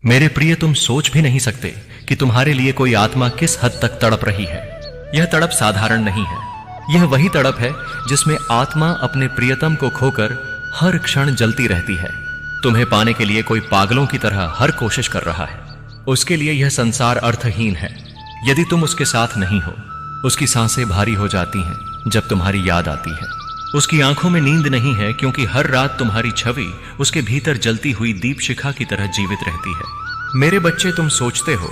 मेरे प्रिय, तुम सोच भी नहीं सकते कि तुम्हारे लिए कोई आत्मा किस हद तक तड़प रही है। यह तड़प साधारण नहीं है। यह वही तड़प है जिसमें आत्मा अपने प्रियतम को खोकर हर क्षण जलती रहती है। तुम्हें पाने के लिए कोई पागलों की तरह हर कोशिश कर रहा है। उसके लिए यह संसार अर्थहीन है यदि तुम उसके साथ नहीं हो। उसकी सांसें भारी हो जाती हैं जब तुम्हारी याद आती है। उसकी आंखों में नींद नहीं है क्योंकि हर रात तुम्हारी छवि उसके भीतर जलती हुई दीप शिखा की तरह जीवित रहती है। मेरे बच्चे, तुम सोचते हो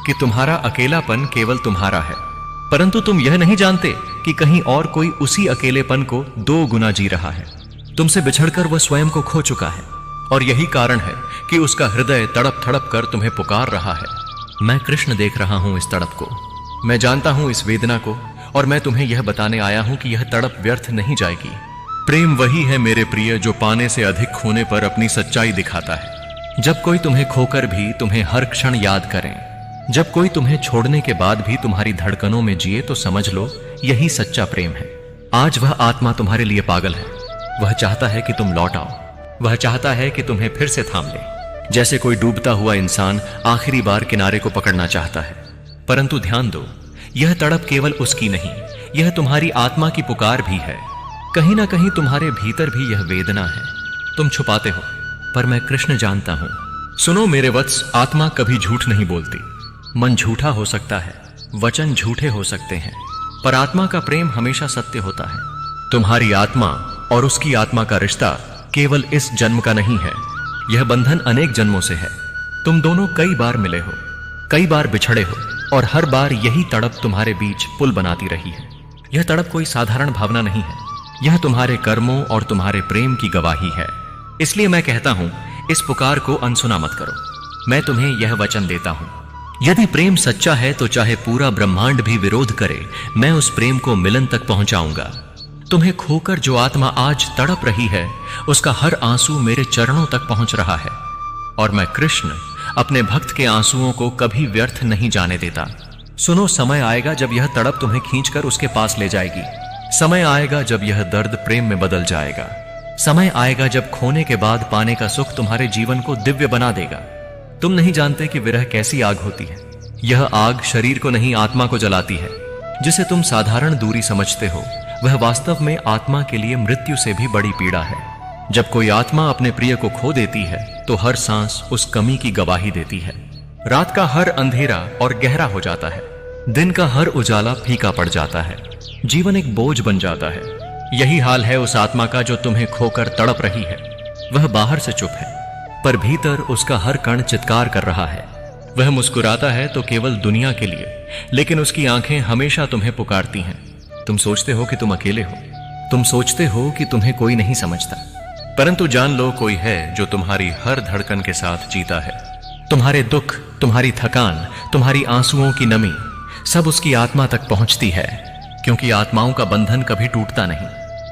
कि तुम्हारा अकेलापन केवल तुम्हारा है, परंतु तुम यह नहीं जानते कि कहीं और कोई उसी अकेलेपन को 2 गुना जी रहा है। तुमसे बिछड़कर वह स्वयं को खो चुका है और यही कारण है कि उसका हृदय तड़प तड़प कर तुम्हें पुकार रहा है। मैं कृष्ण देख रहा हूं इस तड़प को, मैं जानता हूं इस वेदना को, और मैं तुम्हें यह बताने आया हूं कि यह तड़प व्यर्थ नहीं जाएगी। प्रेम वही है मेरे प्रिय जो पाने से अधिक खोने पर अपनी सच्चाई दिखाता है। जब कोई तुम्हें खोकर भी तुम्हें हर क्षण याद करें, जब कोई तुम्हें छोड़ने के बाद भी तुम्हारी धड़कनों में जिए, तो समझ लो यही सच्चा प्रेम है। आज वह आत्मा तुम्हारे लिए पागल है। वह चाहता है कि तुम लौट आओ। वह चाहता है कि तुम्हें फिर से थाम ले, जैसे कोई डूबता हुआ इंसान आखिरी बार किनारे को पकड़ना चाहता है। परंतु ध्यान दो, यह तड़प केवल उसकी नहीं, यह तुम्हारी आत्मा की पुकार भी है। कहीं ना कहीं तुम्हारे भीतर भी यह वेदना है। तुम छुपाते हो, पर मैं कृष्ण जानता हूं। सुनो मेरे वत्स, आत्मा कभी झूठ नहीं बोलती। मन झूठा हो सकता है, वचन झूठे हो सकते हैं, पर आत्मा का प्रेम हमेशा सत्य होता है। तुम्हारी आत्मा और उसकी आत्मा का रिश्ता केवल इस जन्म का नहीं है, यह बंधन अनेक जन्मों से है। तुम दोनों कई बार मिले हो, कई बार बिछड़े हो, और हर बार यही तड़प तुम्हारे बीच पुल बनाती रही है। यह तड़प कोई साधारण भावना नहीं है, यह तुम्हारे कर्मों और तुम्हारे प्रेम की गवाही है। इसलिए मैं कहता हूं, इस पुकार को अनसुना मत करो। मैं तुम्हें यह वचन देता हूं, यदि प्रेम सच्चा है तो चाहे पूरा ब्रह्मांड भी विरोध करे, मैं उस प्रेम को मिलन तक पहुंचाऊंगा। तुम्हें खोकर जो आत्मा आज तड़प रही है, उसका हर आंसू मेरे चरणों तक पहुंच रहा है, और मैं कृष्ण अपने भक्त के आंसुओं को कभी व्यर्थ नहीं जाने देता। सुनो, समय आएगा जब यह तड़प तुम्हें खींचकर उसके पास ले जाएगी। समय आएगा जब यह दर्द प्रेम में बदल जाएगा। समय आएगा जब खोने के बाद पाने का सुख तुम्हारे जीवन को दिव्य बना देगा। तुम नहीं जानते कि विरह कैसी आग होती है। यह आग शरीर को नहीं, आत्मा को जलाती है। जिसे तुम साधारण दूरी समझते हो, वह वास्तव में आत्मा के लिए मृत्यु से भी बड़ी पीड़ा है। जब कोई आत्मा अपने प्रिय को खो देती है, तो हर सांस उस कमी की गवाही देती है। रात का हर अंधेरा और गहरा हो जाता है, दिन का हर उजाला फीका पड़ जाता है, जीवन एक बोझ बन जाता है। यही हाल है उस आत्मा का जो तुम्हें खोकर तड़प रही है। वह बाहर से चुप है, पर भीतर उसका हर कण चित्कार कर रहा है। वह मुस्कुराता है तो केवल दुनिया के लिए, लेकिन उसकी आंखें हमेशा तुम्हें पुकारती हैं। तुम सोचते हो कि तुम अकेले हो, तुम सोचते हो कि तुम्हें कोई नहीं समझता, परंतु जान लो, कोई है जो तुम्हारी हर धड़कन के साथ जीता है। तुम्हारे दुख, तुम्हारी थकान, तुम्हारी आंसुओं की नमी, सब उसकी आत्मा तक पहुंचती है, क्योंकि आत्माओं का बंधन कभी टूटता नहीं।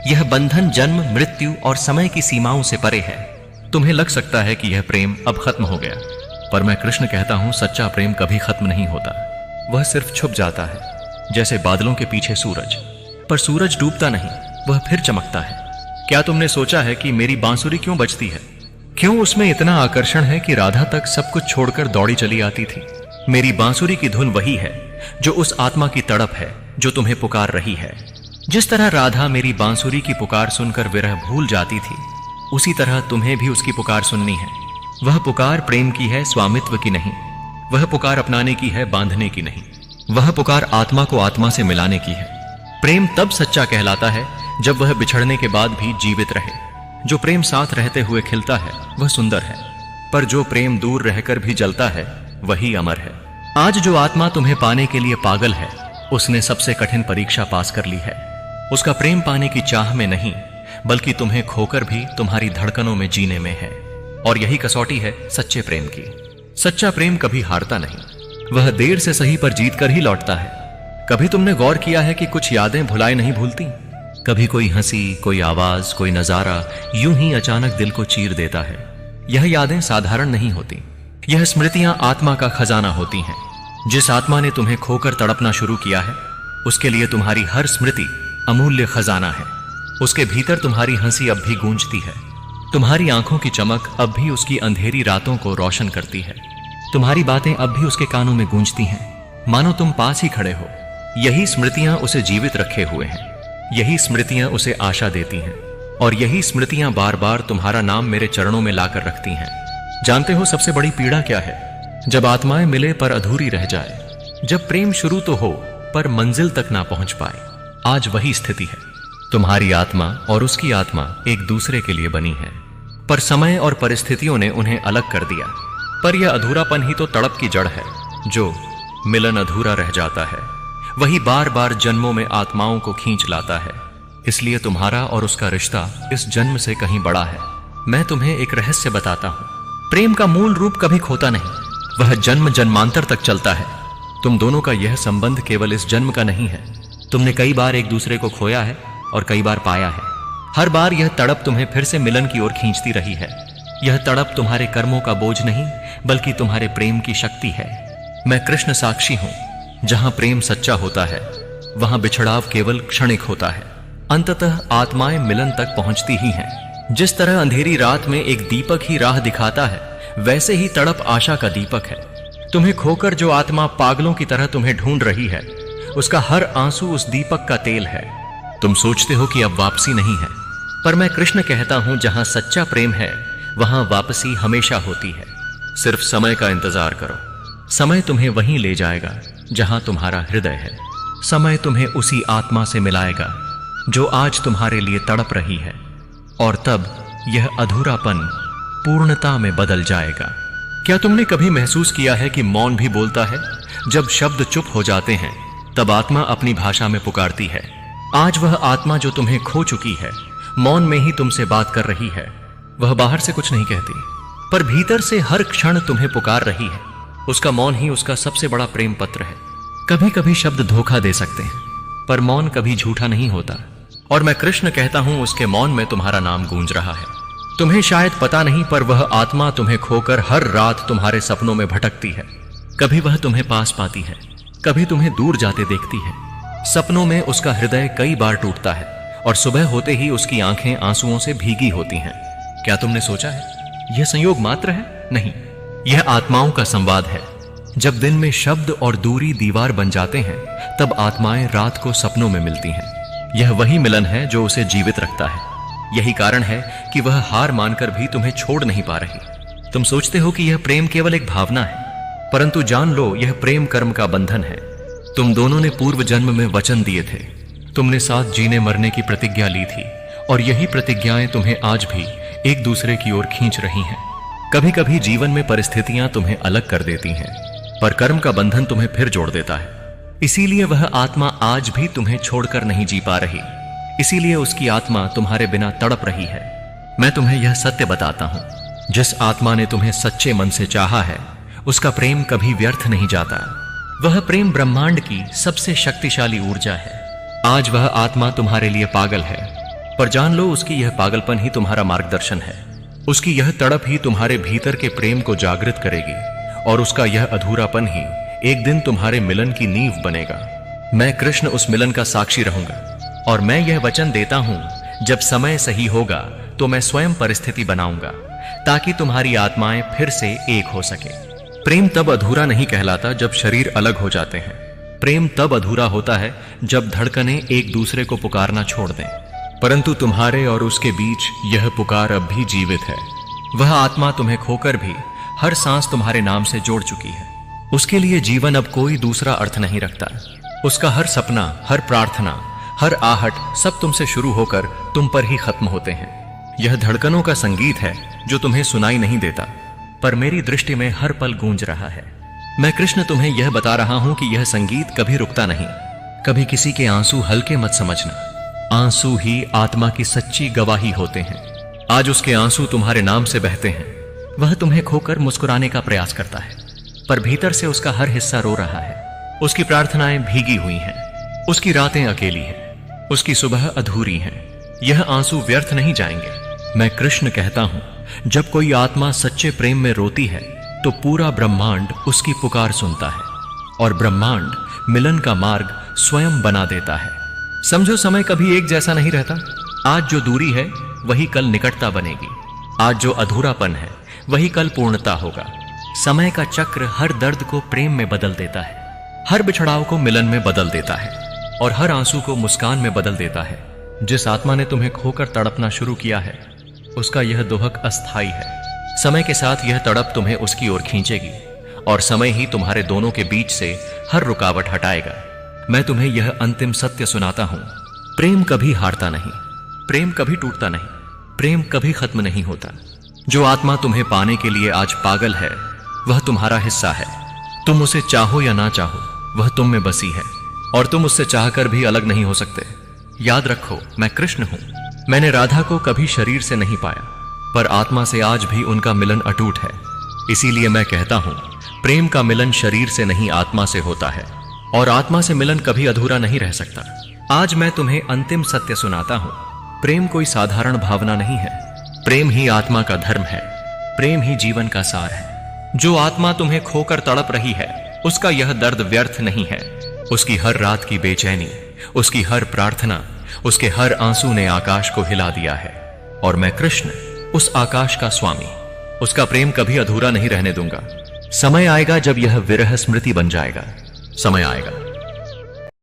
यह बंधन जन्म, मृत्यु और समय की सीमाओं से परे है। तुम्हें लग सकता है कि यह प्रेम अब खत्म हो गया, पर मैं कृष्ण कहता हूं, सच्चा प्रेम कभी खत्म नहीं होता। वह सिर्फ छुप जाता है, जैसे बादलों के पीछे सूरज। पर सूरज डूबता नहीं, वह फिर चमकता है। क्या तुमने सोचा है कि मेरी बांसुरी क्यों बजती है? क्यों उसमें इतना आकर्षण है कि राधा तक सब कुछ छोड़कर दौड़ी चली आती थी? मेरी बांसुरी की धुन वही है जो उस आत्मा की तड़प है जो तुम्हें पुकार रही है। जिस तरह राधा मेरी बांसुरी की पुकार सुनकर विरह भूल जाती थी, उसी तरह तुम्हें भी उसकी पुकार सुननी है। वह पुकार प्रेम की है, स्वामित्व की नहीं। वह पुकार अपनाने की है, बांधने की नहीं। वह पुकार आत्मा को आत्मा से मिलाने की है। प्रेम तब सच्चा कहलाता है जब वह बिछड़ने के बाद भी जीवित रहे। जो प्रेम साथ रहते हुए खिलता है, वह सुंदर है, पर जो प्रेम दूर रहकर भी जलता है, वही अमर है। आज जो आत्मा तुम्हें पाने के लिए पागल है, उसने सबसे कठिन परीक्षा पास कर ली है। उसका प्रेम पाने की चाह में नहीं, बल्कि तुम्हें खोकर भी तुम्हारी धड़कनों में जीने में है। और यही कसौटी है सच्चे प्रेम की। सच्चा प्रेम कभी हारता नहीं, वह देर से सही पर जीत कर ही लौटता है। कभी तुमने गौर किया है कि कुछ यादें भुलाए नहीं भूलती? कभी कोई हंसी, कोई आवाज, कोई नजारा यूं ही अचानक दिल को चीर देता है। यह यादें साधारण नहीं होती, यह स्मृतियां आत्मा का खजाना होती हैं। जिस आत्मा ने तुम्हें खोकर तड़पना शुरू किया है, उसके लिए तुम्हारी हर स्मृति अमूल्य खजाना है। उसके भीतर तुम्हारी हंसी अब भी गूंजती है, तुम्हारी आंखों की चमक अब भी उसकी अंधेरी रातों को रोशन करती है। तुम्हारी बातें अब भी उसके कानों में गूंजती हैं, मानो तुम पास ही खड़े हो। यही स्मृतियां उसे जीवित रखे हुए हैं, यही स्मृतियां उसे आशा देती हैं, और यही स्मृतियां बार बार तुम्हारा नाम मेरे चरणों में लाकर रखती हैं। जानते हो सबसे बड़ी पीड़ा क्या है? जब आत्माएं मिले पर अधूरी रह जाए, जब प्रेम शुरू तो हो पर मंजिल तक ना पहुंच पाए। आज वही स्थिति है। तुम्हारी आत्मा और उसकी आत्मा एक दूसरे के लिए बनी है, पर समय और परिस्थितियों ने उन्हें अलग कर दिया। पर यह अधूरापन ही तो तड़प की जड़ है। जो मिलन अधूरा रह जाता है वही बार बार जन्मों में आत्माओं को खींच लाता है। इसलिए तुम्हारा और उसका रिश्ता इस जन्म से कहीं बड़ा है। मैं तुम्हें एक रहस्य बताता हूं। प्रेम का मूल रूप कभी खोता नहीं, वह जन्म जन्मांतर तक चलता है। तुम दोनों का यह संबंध केवल इस जन्म का नहीं है। तुमने कई बार एक दूसरे को खोया है और कई बार पाया है। हर बार यह तड़प तुम्हें फिर से मिलन की ओर खींचती रही है। यह तड़प तुम्हारे कर्मों का बोझ नहीं, बल्कि तुम्हारे प्रेम की शक्ति है। मैं कृष्ण साक्षी हूं। जहां प्रेम सच्चा होता है वहां बिछड़ाव केवल क्षणिक होता है। अंततः आत्माएं मिलन तक पहुंचती ही हैं। जिस तरह अंधेरी रात में एक दीपक ही राह दिखाता है, वैसे ही तड़प आशा का दीपक है। तुम्हें खोकर जो आत्मा पागलों की तरह तुम्हें ढूंढ रही है, उसका हर आंसू उस दीपक का तेल है। तुम सोचते हो कि अब वापसी नहीं है, पर मैं कृष्ण कहता हूं, जहां सच्चा प्रेम है वहां वापसी हमेशा होती है। सिर्फ समय का इंतजार करो। समय तुम्हें वहीं ले जाएगा जहां तुम्हारा हृदय है। समय तुम्हें उसी आत्मा से मिलाएगा जो आज तुम्हारे लिए तड़प रही है, और तब यह अधूरापन पूर्णता में बदल जाएगा। क्या तुमने कभी महसूस किया है कि मौन भी बोलता है? जब शब्द चुप हो जाते हैं तब आत्मा अपनी भाषा में पुकारती है। आज वह आत्मा जो तुम्हें खो चुकी है, मौन में ही तुमसे बात कर रही है। वह बाहर से कुछ नहीं कहती, पर भीतर से हर क्षण तुम्हें पुकार रही है। उसका मौन ही उसका सबसे बड़ा प्रेम पत्र है। कभी कभी शब्द धोखा दे सकते हैं, पर मौन कभी झूठा नहीं होता। और मैं कृष्ण कहता हूं, उसके मौन में तुम्हारा नाम गूंज रहा है। तुम्हें शायद पता नहीं, पर वह आत्मा तुम्हें खोकर हर रात तुम्हारे सपनों में भटकती है। कभी वह तुम्हें पास पाती है, कभी तुम्हें दूर जाते देखती है। सपनों में उसका हृदय कई बार टूटता है, और सुबह होते ही उसकी आंखें आंसुओं से भीगी होती हैं। क्या तुमने सोचा है यह संयोग मात्र है? नहीं, यह आत्माओं का संवाद है। जब दिन में शब्द और दूरी दीवार बन जाते हैं, तब आत्माएं रात को सपनों में मिलती हैं। यह वही मिलन है जो उसे जीवित रखता है। यही कारण है कि वह हार मानकर भी तुम्हें छोड़ नहीं पा रही। तुम सोचते हो कि यह प्रेम केवल एक भावना है, परंतु जान लो, यह प्रेम कर्म का बंधन है। तुम दोनों ने पूर्व जन्म में वचन दिए थे। तुमने साथ जीने मरने की प्रतिज्ञा ली थी, और यही प्रतिज्ञाएं तुम्हें आज भी एक दूसरे की ओर खींच रही हैं। कभी कभी जीवन में परिस्थितियां तुम्हें अलग कर देती हैं, पर कर्म का बंधन तुम्हें फिर जोड़ देता है। इसीलिए वह आत्मा आज भी तुम्हें छोड़कर नहीं जी पा रही। इसीलिए उसकी आत्मा तुम्हारे बिना तड़प रही है। मैं तुम्हें यह सत्य बताता हूं, जिस आत्मा ने तुम्हें सच्चे मन से चाहा है, उसका प्रेम कभी व्यर्थ नहीं जाता। वह प्रेम ब्रह्मांड की सबसे शक्तिशाली ऊर्जा है। आज वह आत्मा तुम्हारे लिए पागल है, पर जान लो, उसकी यह पागलपन ही तुम्हारा मार्गदर्शन है। उसकी यह तड़प ही तुम्हारे भीतर के प्रेम को जागृत करेगी, और उसका यह अधूरापन ही एक दिन तुम्हारे मिलन की नींव बनेगा। मैं कृष्ण उस मिलन का साक्षी रहूंगा, और मैं यह वचन देता हूं, जब समय सही होगा तो मैं स्वयं परिस्थिति बनाऊंगा, ताकि तुम्हारी आत्माएं फिर से एक हो सके। प्रेम तब अधूरा नहीं कहलाता जब शरीर अलग हो जाते हैं। प्रेम तब अधूरा होता है जब धड़कनें एक दूसरे को पुकारना छोड़ दें। परंतु तुम्हारे और उसके बीच यह पुकार अब भी जीवित है। वह आत्मा तुम्हें खोकर भी हर सांस तुम्हारे नाम से जोड़ चुकी है। उसके लिए जीवन अब कोई दूसरा अर्थ नहीं रखता। उसका हर सपना, हर प्रार्थना, हर आहट सब तुमसे शुरू होकर तुम पर ही खत्म होते हैं। यह धड़कनों का संगीत है जो तुम्हें सुनाई नहीं देता, पर मेरी दृष्टि में हर पल गूंज रहा है। मैं कृष्ण तुम्हें यह बता रहा हूं कि यह संगीत कभी रुकता नहीं। कभी किसी के आंसू हल्के मत समझना। आंसू ही आत्मा की सच्ची गवाही होते हैं। आज उसके आंसू तुम्हारे नाम से बहते हैं। वह तुम्हें खोकर मुस्कुराने का प्रयास करता है, पर भीतर से उसका हर हिस्सा रो रहा है। उसकी प्रार्थनाएं भीगी हुई हैं, उसकी रातें अकेली हैं, उसकी सुबह अधूरी हैं। यह आंसू व्यर्थ नहीं जाएंगे। मैं कृष्ण कहता हूं, जब कोई आत्मा सच्चे प्रेम में रोती है तो पूरा ब्रह्मांड उसकी पुकार सुनता है, और ब्रह्मांड मिलन का मार्ग स्वयं बना देता है। समझो, समय कभी एक जैसा नहीं रहता। आज जो दूरी है वही कल निकटता बनेगी। आज जो अधूरापन है वही कल पूर्णता होगा। समय का चक्र हर दर्द को प्रेम में बदल देता है, हर बिछड़ाव को मिलन में बदल देता है और हर आंसू को मुस्कान में बदल देता है। जिस आत्मा ने तुम्हें खोकर तड़पना शुरू किया है, उसका यह दोहक अस्थाई है। समय के साथ यह तड़प तुम्हें उसकी ओर खींचेगी और समय ही तुम्हारे दोनों के बीच से हर रुकावट हटाएगा। मैं तुम्हें यह अंतिम सत्य सुनाता हूं, प्रेम कभी हारता नहीं, प्रेम कभी टूटता नहीं, प्रेम कभी खत्म नहीं होता। जो आत्मा तुम्हें पाने के लिए आज पागल है, वह तुम्हारा हिस्सा है। तुम उसे चाहो या ना चाहो, वह तुम में बसी है और तुम उससे चाहकर भी अलग नहीं हो सकते। याद रखो, मैं कृष्ण हूं। मैंने राधा को कभी शरीर से नहीं पाया, पर आत्मा से आज भी उनका मिलन अटूट है। इसीलिए मैं कहता हूं, प्रेम का मिलन शरीर से नहीं आत्मा से होता है और आत्मा से मिलन कभी अधूरा नहीं रह सकता। आज मैं तुम्हें अंतिम सत्य सुनाता हूं, प्रेम कोई साधारण भावना नहीं है, प्रेम ही आत्मा का धर्म है, प्रेम ही जीवन का सार है। जो आत्मा तुम्हें खोकर तड़प रही है, उसका यह दर्द व्यर्थ नहीं है। उसकी हर रात की बेचैनी, उसकी हर प्रार्थना, उसके हर आंसू ने आकाश को हिला दिया है और मैं कृष्ण उस आकाश का स्वामी, उसका प्रेम कभी अधूरा नहीं रहने दूंगा। समय आएगा जब यह विरह स्मृति बन जाएगा, समय आएगा